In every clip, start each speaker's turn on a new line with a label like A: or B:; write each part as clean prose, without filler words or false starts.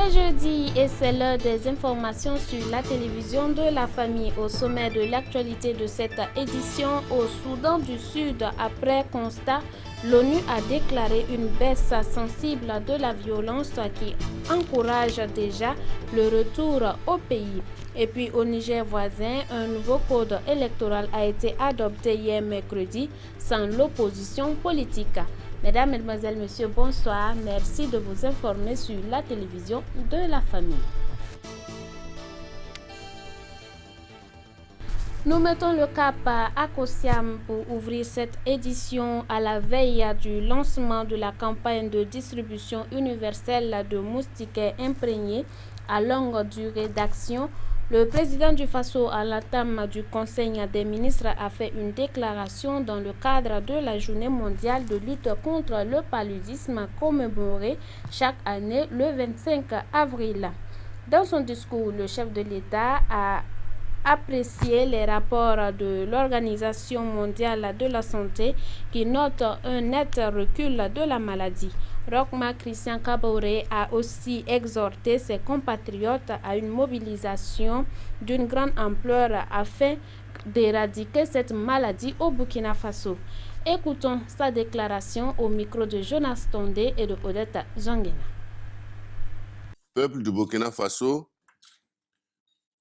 A: est jeudi et c'est l'heure des informations sur la télévision de la famille. Au sommet de l'actualité de cette édition, au Soudan du Sud, après constat, l'ONU a déclaré une baisse sensible de la violence qui encourage déjà le retour au pays. Et puis au Niger voisin, un nouveau code électoral a été adopté hier mercredi sans l'opposition politique. Mesdames, Mesdemoiselles, Messieurs, bonsoir. Merci de vous informer sur la télévision de la famille. Nous mettons le cap à Kosiam pour ouvrir cette édition à la veille du lancement de la campagne de distribution universelle de moustiquaires imprégnés à longue durée d'action. Le président du FASO, à l'entame du Conseil des ministres, a fait une déclaration dans le cadre de la Journée mondiale de lutte contre le paludisme commémorée chaque année le 25 avril. Dans son discours, le chef de l'État a apprécié les rapports de l'Organisation mondiale de la santé qui note un net recul de la maladie. Rochma Christian Kaboré a aussi exhorté ses compatriotes à une mobilisation d'une grande ampleur afin d'éradiquer cette maladie au Burkina Faso. Écoutons sa déclaration au micro de Jonas Tondé et de Odette Zongena.
B: Peuple du Burkina Faso,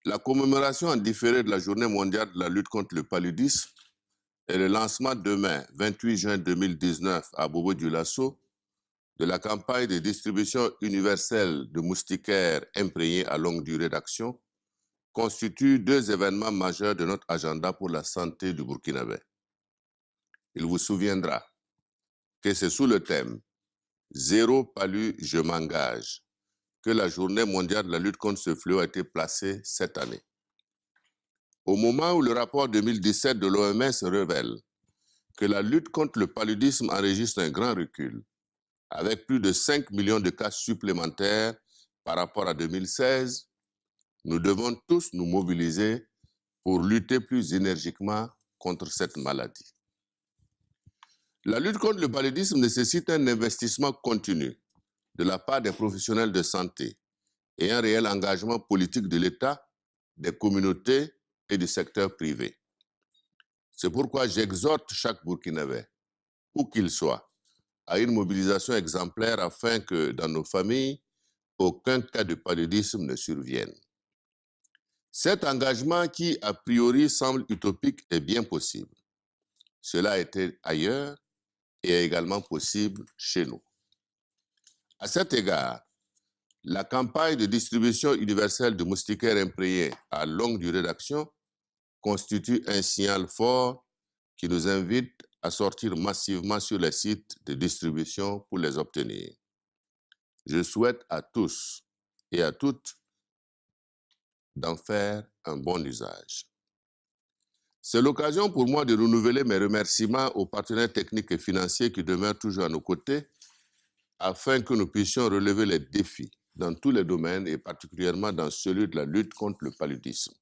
B: la commémoration en différé de la Journée mondiale de la lutte contre le paludisme et le lancement demain, 28 juin 2019, à Bobo-Dioulasso, de la campagne de distribution universelle de moustiquaires imprégnés à longue durée d'action constituent deux événements majeurs de notre agenda pour la santé du Burkinabé. Il vous souviendra que c'est sous le thème « Zéro palu, je m'engage » que la Journée mondiale de la lutte contre ce fléau a été placée cette année. Au moment où le rapport 2017 de l'OMS révèle que la lutte contre le paludisme enregistre un grand recul, avec plus de 5 millions de cas supplémentaires par rapport à 2016, nous devons tous nous mobiliser pour lutter plus énergiquement contre cette maladie. La lutte contre le paludisme nécessite un investissement continu de la part des professionnels de santé et un réel engagement politique de l'État, des communautés et du secteur privé. C'est pourquoi j'exhorte chaque Burkinabé, où qu'il soit, à une mobilisation exemplaire afin que, dans nos familles, aucun cas de paludisme ne survienne. Cet engagement qui, a priori, semble utopique est bien possible. Cela a été ailleurs et est également possible chez nous. À cet égard, la campagne de distribution universelle de moustiquaires imprégnés à longue durée d'action constitue un signal fort qui nous invite à sortir massivement sur les sites de distribution pour les obtenir. Je souhaite à tous et à toutes d'en faire un bon usage. C'est l'occasion pour moi de renouveler mes remerciements aux partenaires techniques et financiers qui demeurent toujours à nos côtés afin que nous puissions relever les défis dans tous les domaines et particulièrement dans celui de la lutte contre le paludisme.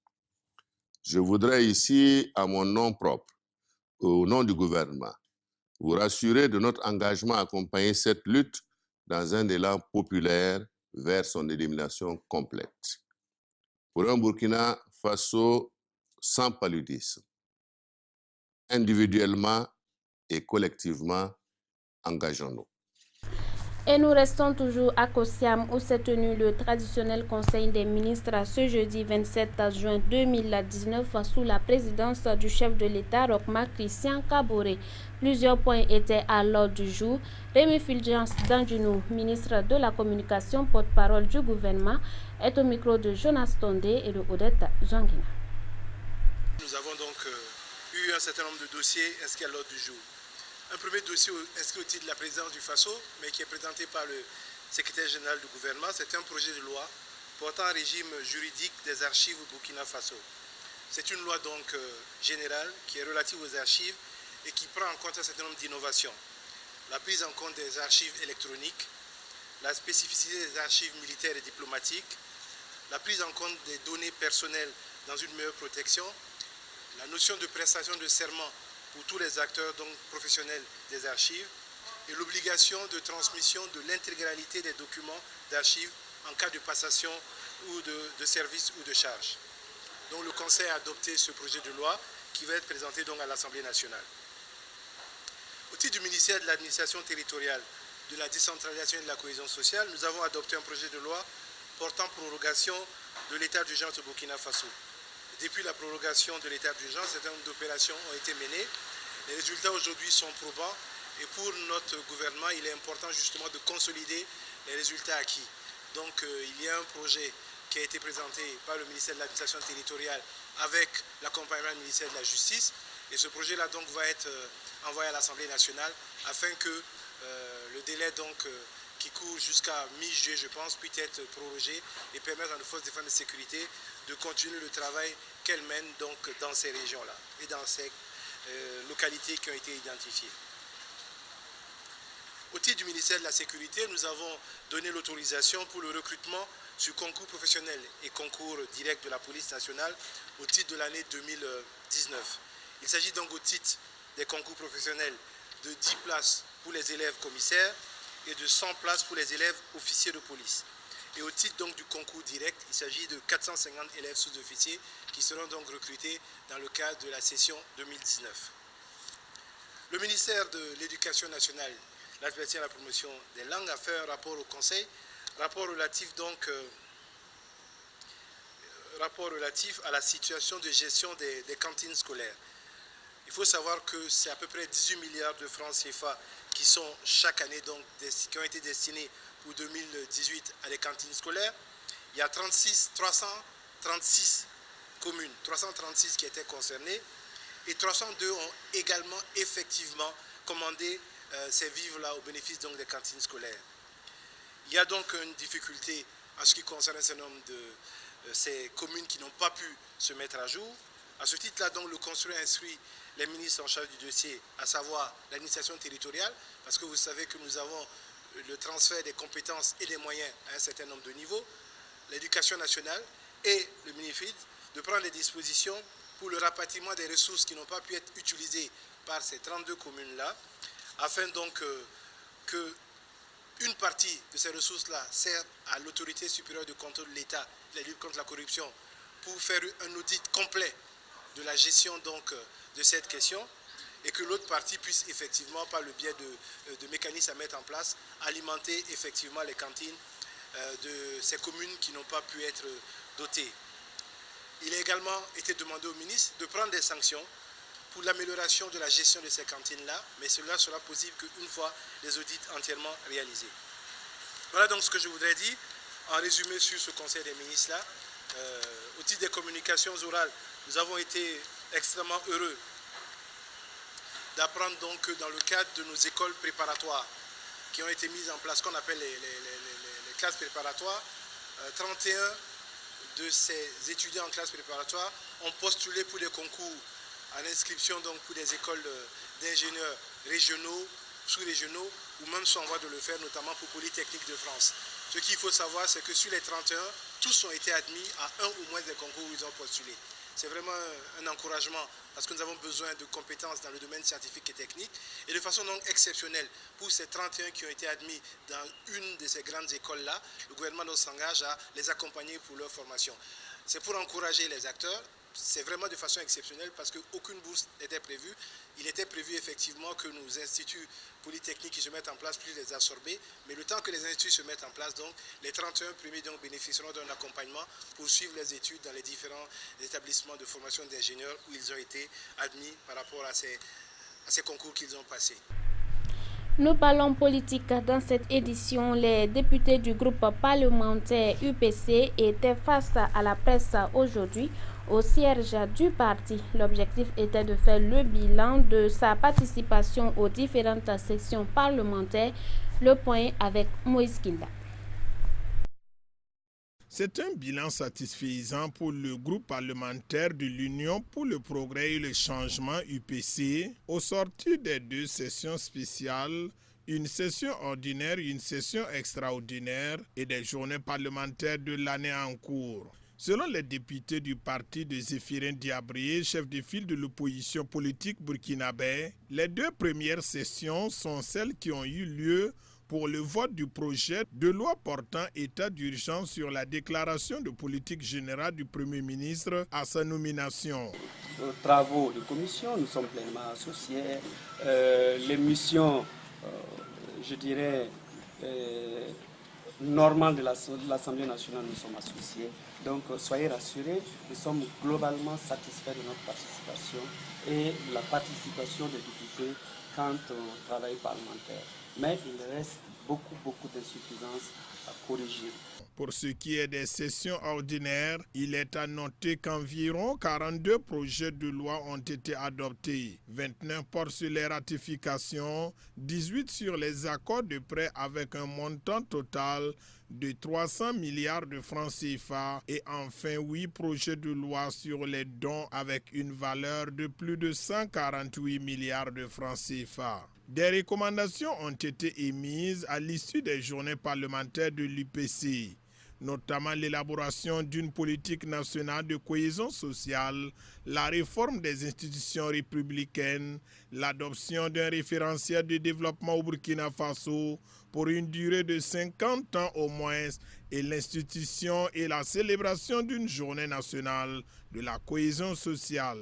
B: Je voudrais ici, à mon nom propre, au nom du gouvernement, vous rassurer de notre engagement à accompagner cette lutte dans un élan populaire vers son élimination complète. Pour un Burkina Faso sans paludisme, individuellement et collectivement, engageons-nous.
A: Et nous restons toujours à Kosiam où s'est tenu le traditionnel Conseil des ministres ce jeudi 27 juin 2019 sous la présidence du chef de l'État, Rochma Christian Kaboré. Plusieurs points étaient à l'ordre du jour. Rémi Fulgence Danjunou, ministre de la Communication, porte-parole du gouvernement, est au micro de Jonas Tondé et de Odette Zongina.
C: Nous avons donc eu un certain nombre de dossiers inscrits à l'ordre du jour. Un premier dossier inscrit au titre de la présidence du FASO, mais qui est présenté par le secrétaire général du gouvernement, c'est un projet de loi portant un régime juridique des archives au Burkina Faso. C'est une loi donc générale qui est relative aux archives et qui prend en compte un certain nombre d'innovations. La prise en compte des archives électroniques, la spécificité des archives militaires et diplomatiques, la prise en compte des données personnelles dans une meilleure protection, la notion de prestation de serment pour tous les acteurs donc professionnels des archives et l'obligation de transmission de l'intégralité des documents d'archives en cas de passation ou de service ou de charge. Donc le Conseil a adopté ce projet de loi qui va être présenté donc à l'Assemblée nationale. Au titre du ministère de l'Administration territoriale, de la décentralisation et de la cohésion sociale, nous avons adopté un projet de loi portant prorogation de l'état d'urgence au Burkina Faso. Depuis la prorogation de l'état d'urgence, un certain nombre d'opérations ont été menées. Les résultats aujourd'hui sont probants et pour notre gouvernement, il est important justement de consolider les résultats acquis. Donc il y a un projet qui a été présenté par le ministère de l'Administration territoriale avec l'accompagnement du ministère de la Justice. Et ce projet-là donc va être envoyé à l'Assemblée nationale afin que le délai donc qui court jusqu'à mi-juillet, je pense, puisse être prorogé et permettre à nos forces de défense et de sécurité de continuer le travail qu'elles mènent donc dans ces régions-là et dans ces localités qui ont été identifiées. Au titre du ministère de la Sécurité, nous avons donné l'autorisation pour le recrutement sur concours professionnel et concours direct de la police nationale au titre de l'année 2019. Il s'agit donc au titre des concours professionnels de 10 places pour les élèves commissaires et de 100 places pour les élèves officiers de police. Et au titre donc du concours direct, il s'agit de 450 élèves sous-officiers qui seront donc recrutés dans le cadre de la session 2019. Le ministère de l'Éducation nationale, l'administration et la promotion des langues a fait un rapport au Conseil, rapport relatif à la situation de gestion des cantines scolaires. Il faut savoir que c'est à peu près 18 milliards de francs CFA qui sont chaque année donc qui ont été destinés pour 2018 à des cantines scolaires. Il y a 336 communes, 336 qui étaient concernées et 302 ont également effectivement commandé ces vivres-là au bénéfice donc des cantines scolaires. Il y a donc une difficulté en ce qui concerne un certain nombre de ces communes qui n'ont pas pu se mettre à jour. À ce titre-là, donc, le Conseil a instruit les ministres en charge du dossier, à savoir l'administration territoriale, parce que vous savez que nous avons le transfert des compétences et des moyens à un certain nombre de niveaux, l'éducation nationale et le MINIFID, de prendre les dispositions pour le rapatriement des ressources qui n'ont pas pu être utilisées par ces 32 communes-là, afin donc que une partie de ces ressources-là serve à l'autorité supérieure de contrôle de l'État, la lutte contre la corruption, pour faire un audit complet de la gestion donc de cette question et que l'autre partie puisse effectivement, par le biais de mécanismes à mettre en place, alimenter effectivement les cantines de ces communes qui n'ont pas pu être dotées. Il a également été demandé au ministre de prendre des sanctions pour l'amélioration de la gestion de ces cantines-là, mais cela sera possible qu'une fois les audits entièrement réalisés. Voilà donc ce que je voudrais dire en résumé sur ce Conseil des ministres-là. Au titre des communications orales, nous avons été extrêmement heureux d'apprendre donc que dans le cadre de nos écoles préparatoires qui ont été mises en place, qu'on appelle les classes préparatoires, 31 de ces étudiants en classe préparatoire ont postulé pour des concours en inscription donc pour des écoles d'ingénieurs régionaux, sous-régionaux ou même sont en voie de le faire, notamment pour Polytechnique de France. Ce qu'il faut savoir, c'est que sur les 31, tous ont été admis à un ou moins des concours où ils ont postulé. C'est vraiment un encouragement parce que nous avons besoin de compétences dans le domaine scientifique et technique. Et de façon donc exceptionnelle, pour ces 31 qui ont été admis dans une de ces grandes écoles-là, le gouvernement s'engage à les accompagner pour leur formation. C'est pour encourager les acteurs. C'est vraiment de façon exceptionnelle parce qu'aucune bourse n'était prévue. Il était prévu effectivement que nos instituts polytechniques qui se mettent en place puissent les absorber. Mais le temps que les instituts se mettent en place, donc, les 31 premiers donc, bénéficieront d'un accompagnement pour suivre les études dans les différents établissements de formation d'ingénieurs où ils ont été admis par rapport à ces concours qu'ils ont passés.
A: Nous parlons politique dans cette édition. Les députés du groupe parlementaire UPC étaient face à la presse aujourd'hui au siège du parti. L'objectif était de faire le bilan de sa participation aux différentes sections parlementaires. Le point avec Moïse Kinda.
D: C'est un bilan satisfaisant pour le groupe parlementaire de l'Union pour le progrès et le changement UPC au sortir des deux sessions spéciales, une session ordinaire et une session extraordinaire et des journées parlementaires de l'année en cours. Selon les députés du parti de Zéphirin Diabrié, chef de file de l'opposition politique burkinabé, les deux premières sessions sont celles qui ont eu lieu pour le vote du projet de loi portant état d'urgence sur la déclaration de politique générale du Premier ministre à sa nomination.
E: Aux travaux de commission, nous sommes pleinement associés. Les missions, je dirais, normales de l'Assemblée nationale, nous sommes associés. Donc, soyez rassurés, nous sommes globalement satisfaits de notre participation et de la participation des députés quant au travail parlementaire. Mais il reste beaucoup d'insuffisances à corriger.
D: Pour ce qui est des sessions ordinaires, il est à noter qu'environ 42 projets de loi ont été adoptés. 29 portent sur les ratifications, 18 sur les accords de prêt avec un montant total de 300 milliards de francs CFA et enfin 8 projets de loi sur les dons avec une valeur de plus de 148 milliards de francs CFA. Des recommandations ont été émises à l'issue des journées parlementaires de l'UPC, notamment l'élaboration d'une politique nationale de cohésion sociale, la réforme des institutions républicaines, l'adoption d'un référentiel de développement au Burkina Faso pour une durée de 50 ans au moins et l'institution et la célébration d'une journée nationale de la cohésion sociale.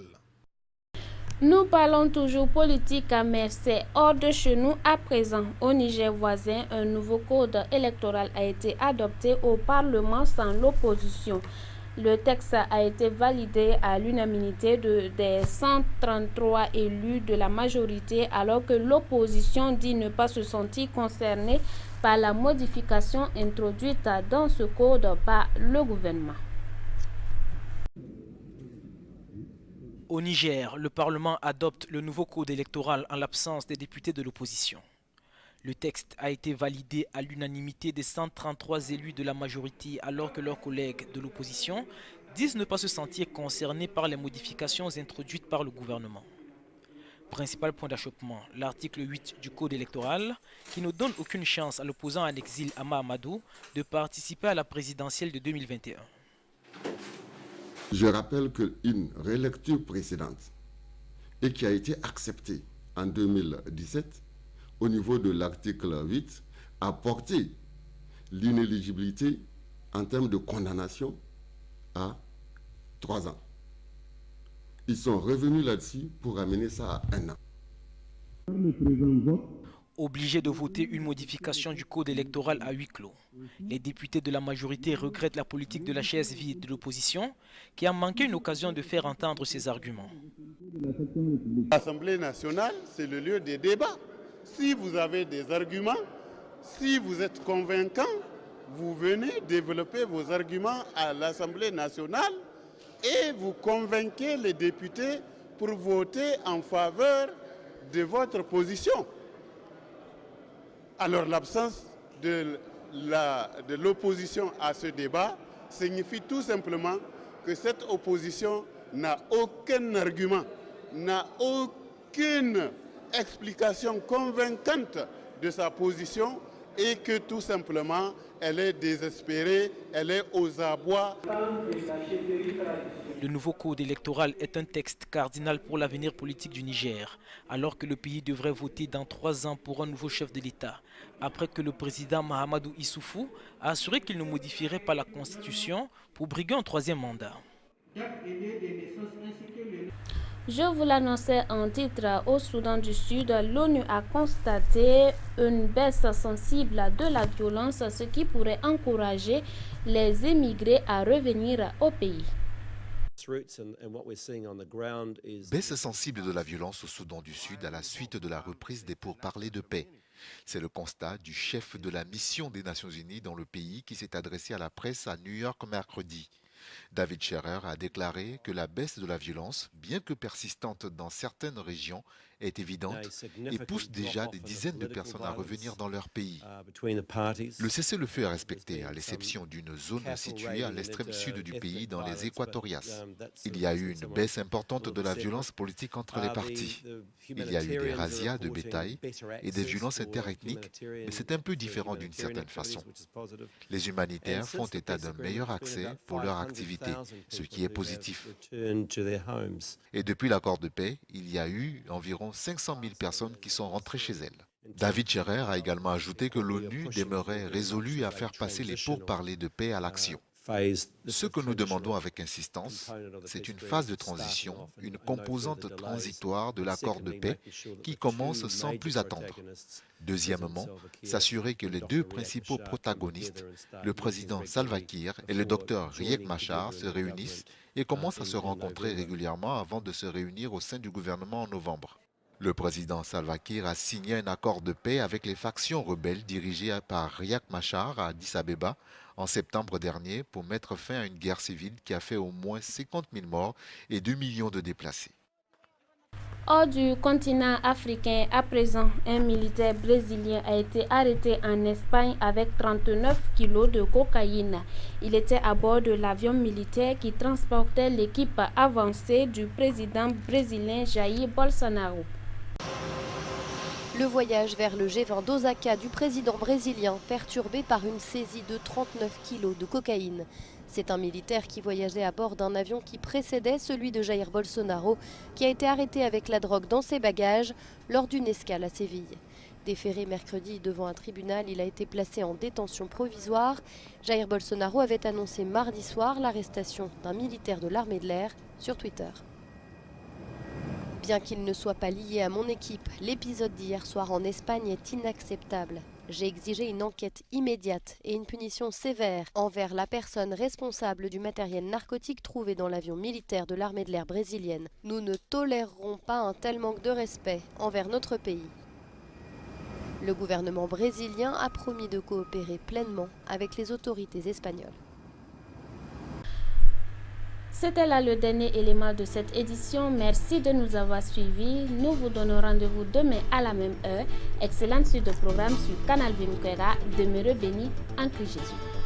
A: Nous parlons toujours politique, mais c'est hors de chez nous à présent. Au Niger voisin, un nouveau code électoral a été adopté au Parlement sans l'opposition. Le texte a été validé à l'unanimité des 133 élus de la majorité, alors que l'opposition dit ne pas se sentir concernée par la modification introduite dans ce code par le gouvernement.
F: Au Niger, le Parlement adopte le nouveau code électoral en l'absence des députés de l'opposition. Le texte a été validé à l'unanimité des 133 élus de la majorité alors que leurs collègues de l'opposition disent ne pas se sentir concernés par les modifications introduites par le gouvernement. Principal point d'achoppement, l'article 8 du code électoral qui ne donne aucune chance à l'opposant en exil Hama Amadou de participer à la présidentielle de 2021.
G: Je rappelle qu'une relecture précédente et qui a été acceptée en 2017 au niveau de l'article 8 a porté l'inéligibilité en termes de condamnation à 3 ans. Ils sont revenus là-dessus pour amener ça à 1 an.
F: Obligés de voter une modification du code électoral à huis clos, les députés de la majorité regrettent la politique de la chaise vide de l'opposition qui a manqué une occasion de faire entendre ses arguments.
H: L'Assemblée nationale, c'est le lieu des débats. Si vous avez des arguments, si vous êtes convaincant, vous venez développer vos arguments à l'Assemblée nationale et vous convainquez les députés pour voter en faveur de votre position. Alors l'absence de l'opposition à ce débat signifie tout simplement que cette opposition n'a aucun argument, n'a aucune explication convaincante de sa position et que tout simplement elle est désespérée, elle est aux abois.
F: Le nouveau code électoral est un texte cardinal pour l'avenir politique du Niger, alors que le pays devrait voter dans 3 ans pour un nouveau chef de l'État, après que le président Mahamadou Issoufou a assuré qu'il ne modifierait pas la Constitution pour briguer un 3e mandat.
A: Je vous l'annonçais en titre, au Soudan du Sud, l'ONU a constaté une baisse sensible de la violence, ce qui pourrait encourager les émigrés à revenir au pays.
I: Baisse sensible de la violence au Soudan du Sud à la suite de la reprise des pourparlers de paix. C'est le constat du chef de la mission des Nations Unies dans le pays qui s'est adressé à la presse à New York mercredi. David Scherer a déclaré que la baisse de la violence, bien que persistante dans certaines régions, est évidente et pousse déjà des dizaines de personnes à revenir dans leur pays. Le cessez-le-feu est respecté, à l'exception d'une zone située à l'extrême sud du pays, dans les Équatorias. Il y a eu une baisse importante de la violence politique entre les partis. Il y a eu des razzias de bétail et des violences interethniques, mais c'est un peu différent d'une certaine façon. Les humanitaires font état d'un meilleur accès pour leur activité, ce qui est positif. Et depuis l'accord de paix, il y a eu environ 500 000 personnes qui sont rentrées chez elles. David Scherer a également ajouté que l'ONU demeurait résolue à faire passer les pourparlers de paix à l'action. Ce que nous demandons avec insistance, c'est une phase de transition, une composante transitoire de l'accord de paix qui commence sans plus attendre. Deuxièmement, s'assurer que les deux principaux protagonistes, le président Salva Kiir et le docteur Riek Machar, se réunissent et commencent à se rencontrer régulièrement avant de se réunir au sein du gouvernement en novembre. Le président Salva Kiir a signé un accord de paix avec les factions rebelles dirigées par Riek Machar à Addis Abeba en septembre dernier pour mettre fin à une guerre civile qui a fait au moins 50 000 morts et 2 millions de déplacés.
A: Hors du continent africain, à présent, un militaire brésilien a été arrêté en Espagne avec 39 kilos de cocaïne. Il était à bord de l'avion militaire qui transportait l'équipe avancée du président brésilien Jair Bolsonaro.
J: Le voyage vers le G20 d'Osaka du président brésilien perturbé par une saisie de 39 kilos de cocaïne. C'est un militaire qui voyageait à bord d'un avion qui précédait celui de Jair Bolsonaro, qui a été arrêté avec la drogue dans ses bagages lors d'une escale à Séville. Déféré mercredi devant un tribunal, il a été placé en détention provisoire. Jair Bolsonaro avait annoncé mardi soir l'arrestation d'un militaire de l'armée de l'air sur Twitter. Bien qu'il ne soit pas lié à mon équipe, l'épisode d'hier soir en Espagne est inacceptable. J'ai exigé une enquête immédiate et une punition sévère envers la personne responsable du matériel narcotique trouvé dans l'avion militaire de l'armée de l'air brésilienne. Nous ne tolérerons pas un tel manque de respect envers notre pays. Le gouvernement brésilien a promis de coopérer pleinement avec les autorités espagnoles.
A: C'était là le dernier élément de cette édition. Merci de nous avoir suivis. Nous vous donnons rendez-vous demain à la même heure. Excellente suite de programme sur Canal Vimkwera. Demeurez bénis en Christ Jésus.